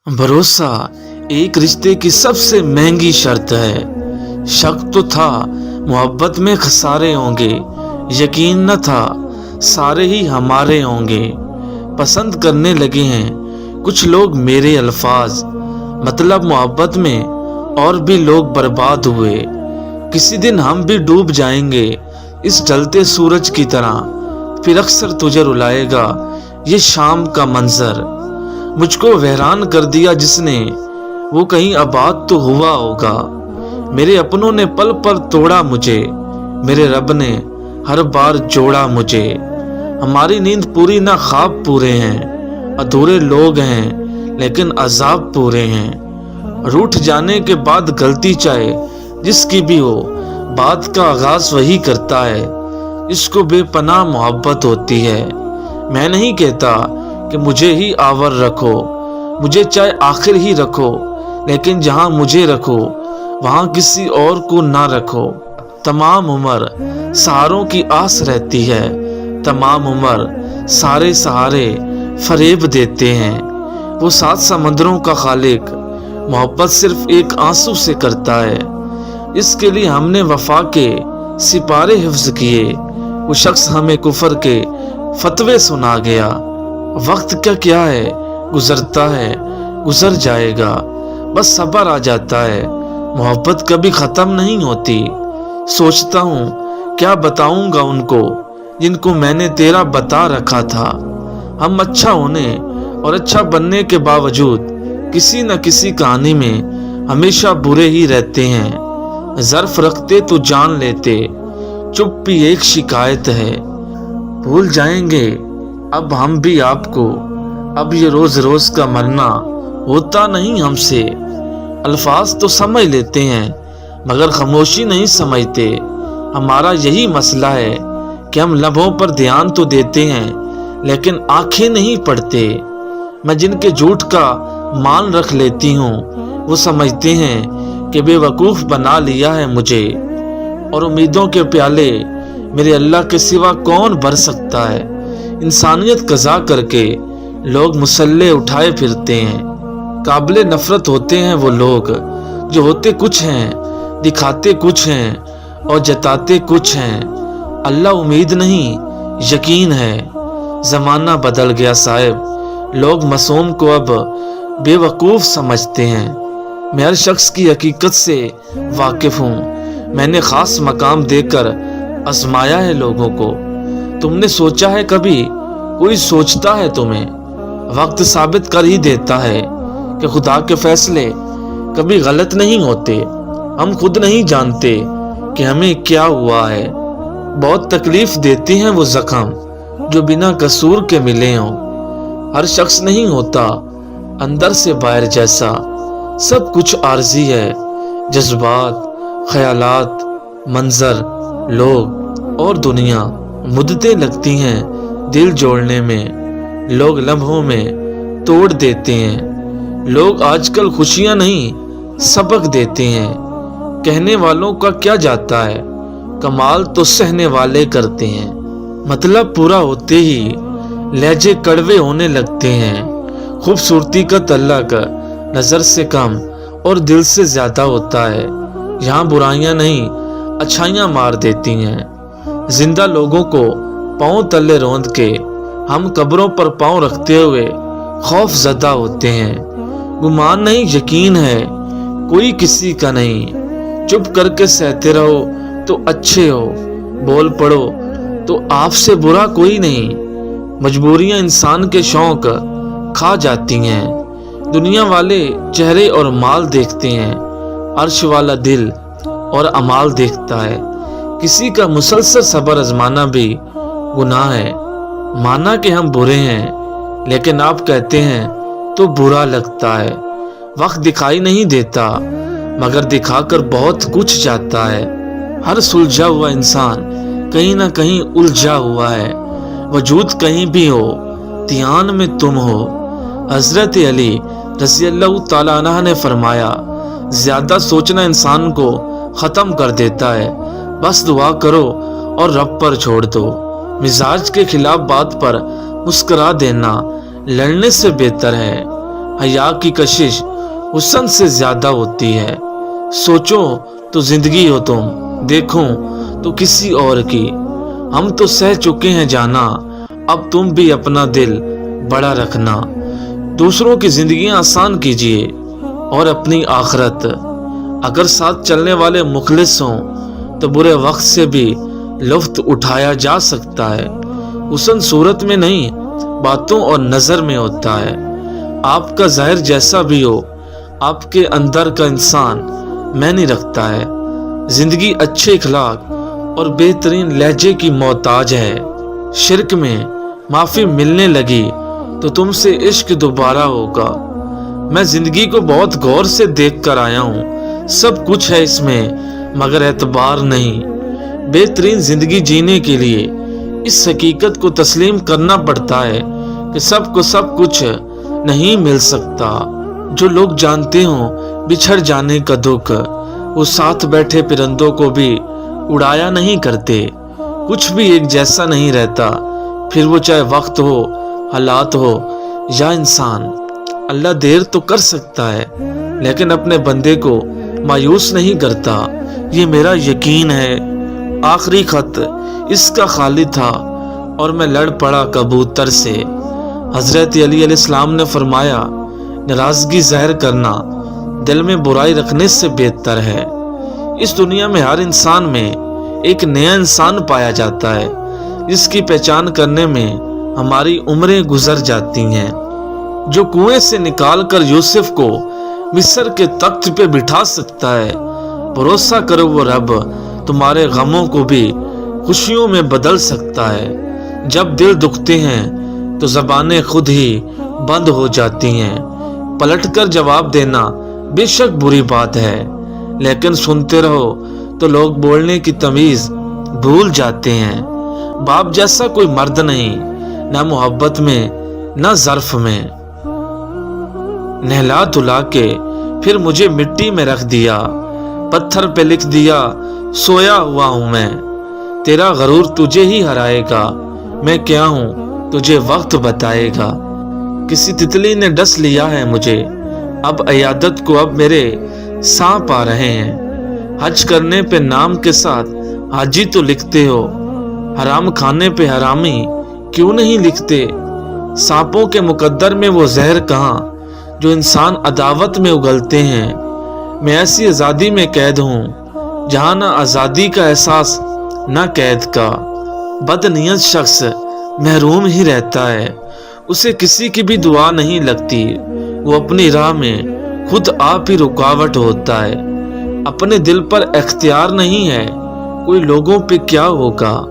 भरोसा एक रिश्ते की सबसे महंगी शर्त है। शक तो था मोहब्बत में खसारे होंगे, यकीन न था सारे ही हमारे होंगे। पसंद करने लगे हैं कुछ लोग मेरे अल्फाज, मतलब मोहब्बत में और भी लोग बर्बाद हुए। किसी दिन हम भी डूब जाएंगे इस ढलते सूरज की तरह, फिर अक्सर तुझे रुलाएगा ये शाम का मंजर। मुझको हैरान कर दिया जिसने, वो कहीं आबाद तो हुआ होगा। मेरे अपनों ने पल पर तोड़ा मुझे, मेरे रब ने हर बार जोड़ा मुझे। हमारी नींद पूरी ना ख्वाब पूरे हैं, अधूरे लोग हैं लेकिन अजाब पूरे हैं। रूठ जाने के बाद गलती चाहे जिसकी भी हो, बात का आगाज वही करता है। इसको बेपनाह मोहब्बत होती है। मैं नहीं कहता कि मुझे ही आवर रखो, मुझे चाहे आखिर ही रखो, लेकिन जहां मुझे रखो वहां किसी और को ना रखो। तमाम उम्र सहारों की आस रहती है, तमाम उम्र सारे सहारे फरेब देते हैं। वो सात समंदरों का खालिक मोहब्बत सिर्फ एक आंसू से करता है। इसके लिए हमने वफा के सिपारे हिफ्ज किए, वो शख्स हमें कुफर के फतवे सुना गया। वक्त का क्या है, गुजरता है गुजर जाएगा, बस सब्र आ जाता है। मोहब्बत कभी खत्म नहीं होती। सोचता हूँ क्या बताऊंगा उनको जिनको मैंने तेरा बता रखा था। हम अच्छा होने और अच्छा बनने के बावजूद किसी न किसी कहानी में हमेशा बुरे ही रहते हैं। ज़र्फ रखते तो जान लेते, चुप भी एक शिकायत है। भूल जाएंगे अब हम भी आपको, अब ये रोज रोज का मरना होता नहीं हमसे। अल्फाज तो समझ लेते हैं मगर खामोशी नहीं समझते। हमारा यही मसला है कि हम लबों पर ध्यान तो देते हैं लेकिन आंखें नहीं पढ़ते। मैं जिनके झूठ का मान रख लेती हूँ वो समझते हैं कि बेवकूफ़ बना लिया है मुझे। और उम्मीदों के प्याले मेरे अल्लाह के सिवा कौन भर सकता है। इंसानियत कज़ा करके लोग मुसल्ले उठाए फिरते हैं। काबिले नफरत होते हैं वो लोग जो होते कुछ हैं, दिखाते कुछ हैं और जताते कुछ हैं। अल्लाह उम्मीद नहीं यकीन है। ज़माना बदल गया साहिब, लोग मासूम को अब बेवकूफ़ समझते हैं। मैं हर शख्स की हकीकत से वाकिफ़ हूँ। मैंने ख़ास मकाम देकर आजमाया है लोगों को। तुमने सोचा है कभी कोई सोचता है तुम्हें? वक्त साबित कर ही देता है कि खुदा के फैसले कभी गलत नहीं होते। हम खुद नहीं जानते कि हमें क्या हुआ है। बहुत तकलीफ देते हैं वो जख्म जो बिना कसूर के मिले हों। हर शख्स नहीं होता अंदर से बाहर जैसा, सब कुछ आर्जी है। जज्बात, ख्यालात, मंजर, लोग और दुनिया मुद्दतें लगती हैं दिल जोड़ने में। लोग लम्हों में तोड़ देते हैं। लोग आजकल खुशियां नहीं सबक देते हैं। कहने वालों का क्या जाता है, कमाल तो सहने वाले करते हैं। मतलब पूरा होते ही लहजे कड़वे होने लगते हैं। खूबसूरती का तल्लक नज़र से कम और दिल से ज़्यादा होता है। यहाँ बुराइयां नहीं अच्छाइयाँ मार देती हैं। जिंदा लोगों को पांव तले रौंद के हम कब्रों पर पांव रखते हुए खौफ ज़दा होते हैं। गुमान नहीं यकीन है कोई किसी का नहीं। चुप करके सहते रहो तो अच्छे हो, बोल पड़ो तो आपसे बुरा कोई नहीं। मजबूरियां इंसान के शौक खा जाती हैं। दुनिया वाले चेहरे और माल देखते हैं, अर्श वाला दिल और अमाल देखता है। किसी का मुसलसल सब्र आजमाना भी गुनाह है। माना कि हम बुरे हैं लेकिन आप कहते हैं तो बुरा लगता है। वक्त दिखाई नहीं देता मगर दिखाकर बहुत कुछ जाता है। हर सुलझा हुआ इंसान कहीं ना कहीं उलझा हुआ है। वजूद कहीं भी हो, ध्यान में तुम हो। हजरत अली रज़ी अल्लाह तआला अन्हु ने फरमाया, ज्यादा सोचना इंसान को खत्म कर देता है। बस दुआ करो और रब पर छोड़ दो। मिजाज के खिलाफ बात पर मुस्कुरा देना लड़ने से बेहतर है। حیا کی کشش حسن سے زیادہ ہوتی ہے۔ سوچو تو زندگی ہو تم، دیکھو تو کسی اور کی۔ ہم تو سہ چکے ہیں جانا، اب تم بھی اپنا دل بڑا رکھنا۔ دوسروں کی زندگیاں آسان کیجیے اور اپنی آخرت۔ اگر ساتھ چلنے والے مخلص ہوں تو برے وقت سے بھی لطف اٹھایا جا سکتا ہے۔ حسن صورت میں نہیں، باتوں اور نظر میں ہوتا ہے۔ آپ کا ظاہر جیسا بھی ہو، آپ کے اندر کا انسان معنی رکھتا ہے۔ زندگی اچھے اخلاق اور بہترین لہجے کی محتاج ہے۔ شرک میں معافی ملنے لگی تو تم سے عشق دوبارہ ہوگا۔ میں زندگی کو بہت غور سے دیکھ کر آیا ہوں، سب کچھ ہے اس میں مگر اعتبار نہیں۔ بہترین زندگی جینے کے لیے اس حقیقت کو تسلیم کرنا پڑتا ہے کہ سب کو سب کچھ نہیں مل سکتا۔ جو لوگ جانتے ہوں بچھڑ جانے کا دکھ، وہ ساتھ بیٹھے پرندوں کو بھی اڑایا نہیں کرتے۔ کچھ بھی ایک جیسا نہیں رہتا، پھر وہ چاہے وقت ہو، حالات ہو یا انسان۔ اللہ دیر تو کر سکتا ہے لیکن اپنے بندے کو مایوس نہیں کرتا، یہ میرا یقین ہے۔ آخری خط اس کا خالد تھا اور میں لڑ پڑا کبوتر سے۔ حضرت علی علیہ السلام نے فرمایا، ناراضگی ظاہر کرنا دل میں برائی رکھنے سے بہتر ہے۔ اس دنیا میں ہر انسان میں ایک نیا انسان پایا جاتا ہے، جس کی پہچان کرنے میں ہماری عمریں گزر جاتی ہیں۔ جو کنویں سے نکال کر یوسف کو مصر کے تخت پہ بٹھا سکتا ہے، بھروسہ کرو وہ رب تمہارے غموں کو بھی خوشیوں میں بدل سکتا ہے۔ جب دل دکھتے ہیں تو زبانیں خود ہی بند ہو جاتی ہیں۔ پلٹ کر جواب دینا بے شک بری بات ہے، لیکن سنتے رہو تو لوگ بولنے کی تمیز بھول جاتے ہیں۔ باپ جیسا کوئی مرد نہیں، نہ محبت میں نہ ظرف میں۔ نہلا دھلا کے پھر مجھے مٹی میں رکھ دیا، پتھر پہ لکھ دیا سویا ہوا ہوں میں۔ تیرا غرور تجھے ہی ہرائے گا، میں کیا ہوں تجھے وقت بتائے گا۔ کسی تتلی نے ڈس لیا ہے مجھے، اب عیادت کو اب میرے سانپ آ رہے ہیں۔ حج کرنے پہ نام کے ساتھ حاجی تو لکھتے ہو، حرام کھانے پہ حرامی کیوں نہیں لکھتے؟ سانپوں کے مقدر میں وہ زہر کہاں جو انسان عداوت میں اگلتے ہیں۔ میں ایسی آزادی میں قید ہوں جہاں نہ آزادی کا احساس نہ قید کا۔ بد نیت شخص محروم ہی رہتا ہے، اسے کسی کی بھی دعا نہیں لگتی، وہ اپنی راہ میں خود آپ ہی رکاوٹ ہوتا ہے۔ اپنے دل پر اختیار نہیں ہے، کوئی لوگوں پہ کیا ہوگا۔